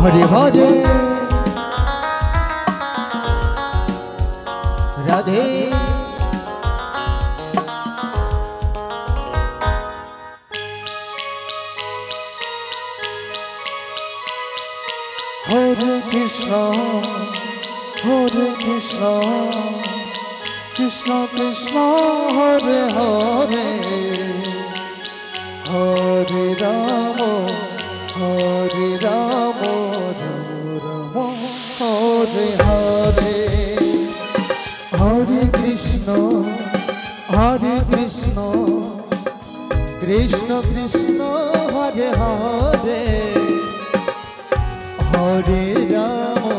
Hare Hare Radhe Hare Krishna, Krishna Krishna, Hare Hare, Hare Rama, Hare Rama, Rama Rama, Hare Hare, Hare Krishna, Krishna Krishna, Hare Hare, Hare Rama,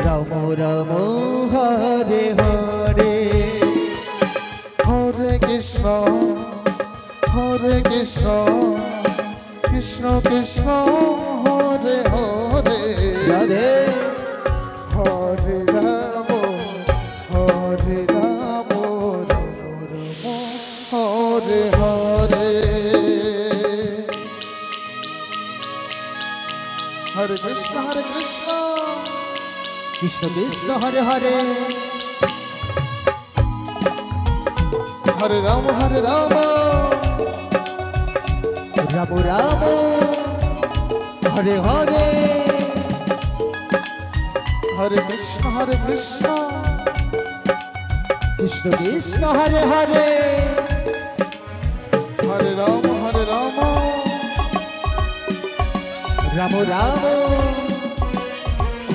Rama Rama, Hare Hare, Hare Krishna, Krishna Krishna, Hare Hare, Radhe Hare Rama, Rama Rama, Hare Hare. Hare Krishna, Krishna Krishna Hare Hare Hare Rama, Ram Ram Hare Hare Hare Krishna, Krishna Krishna Hare Hare Hare Rama, Ram Ram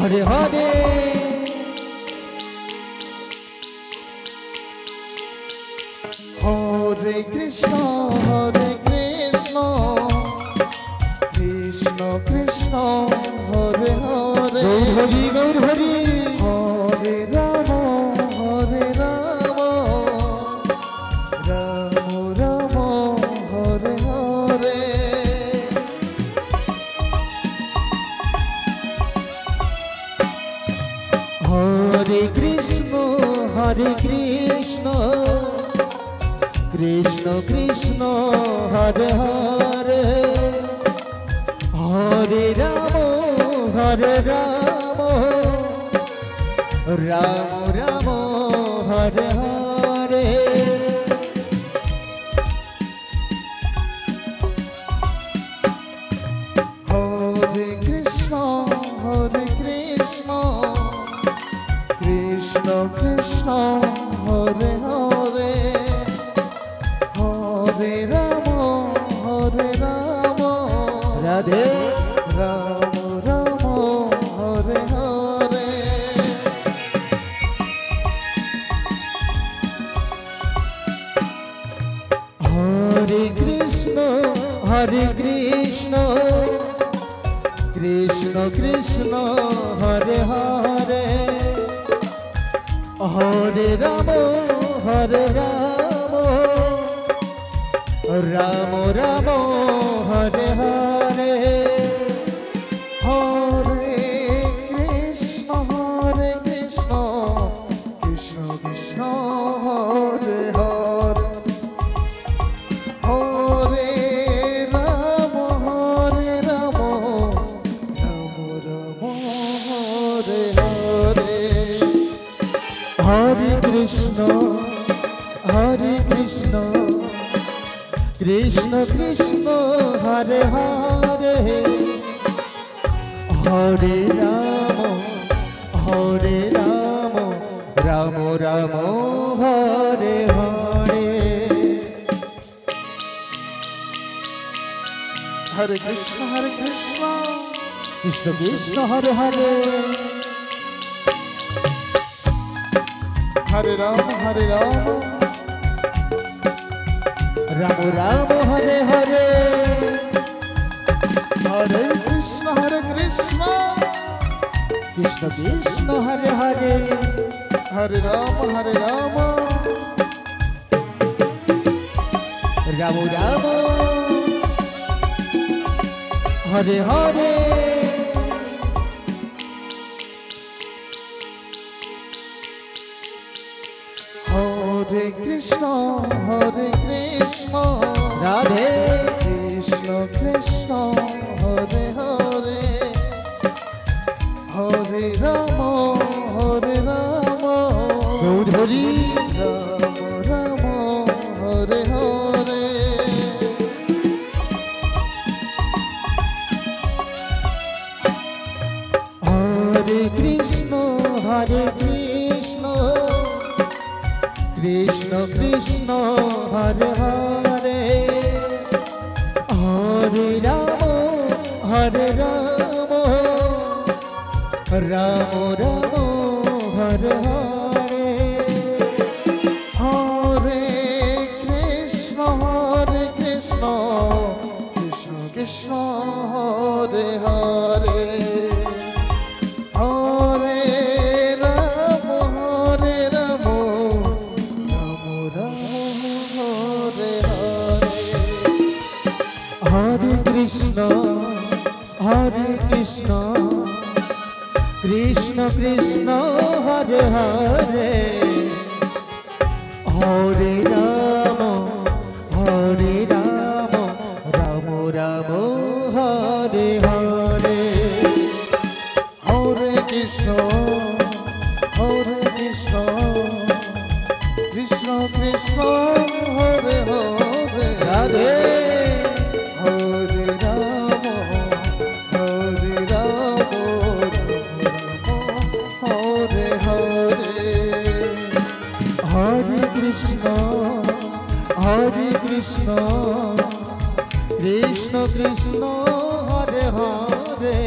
Hare Hare Hare Krishna, Krishna Krishna, Hare Hare, Hari Gaur Hari Hare Rama, Rama Rama, Hare Hare. Hare Krishna Krishna Krishna Hare Hare Hare Ram Ram Ram Hare Hare Hare Krishna, Krishna Krishna, Hare Hare, Hare Rama, Radhe Rama Rama, Hare Hare. Hare Krishna Krishna Krishna Hare Hare Hare Ram Ram Ram Hare Hare Hare Krishna, Krishna Krishna, Hare Hare, Hare Rama, Rama Rama, Hare Hare. Hare Krishna Krishna Krishna Hare Hare Hare Ram Ram Ram Hare Hare Hare Krishna, Krishna Krishna Hare Hare Hare Rama, Ram Ram Hare Hare Hare Krishna, Krishna Krishna Hare Hare Hare Rama, Ram Ram Hare Hare Hare Krishna, Radhe Krishna Krishna Hare Hare Hare Ram Gour Hari Ram Ram Hare Hare Hare Krishna Krishna Krishna Hare Hare Hare Ram Ram Ram Hare Hare Hare Krishna Krishna Krishna Hare Hare Hare Ram Ram Ram Hare Hare Hare Krishna Krishna Krishna Hare Hare Hare Ram Ram Ram Hare Hare Hare Krishna Krishna Krishna Hare Hare Radhe Hare Ram Hare Hare Hare Krishna Krishna Krishna Hare Hare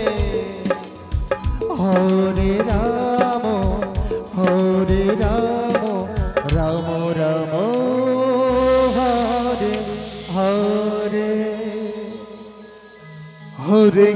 Hare Ram Ram Ram Hare Hare Hare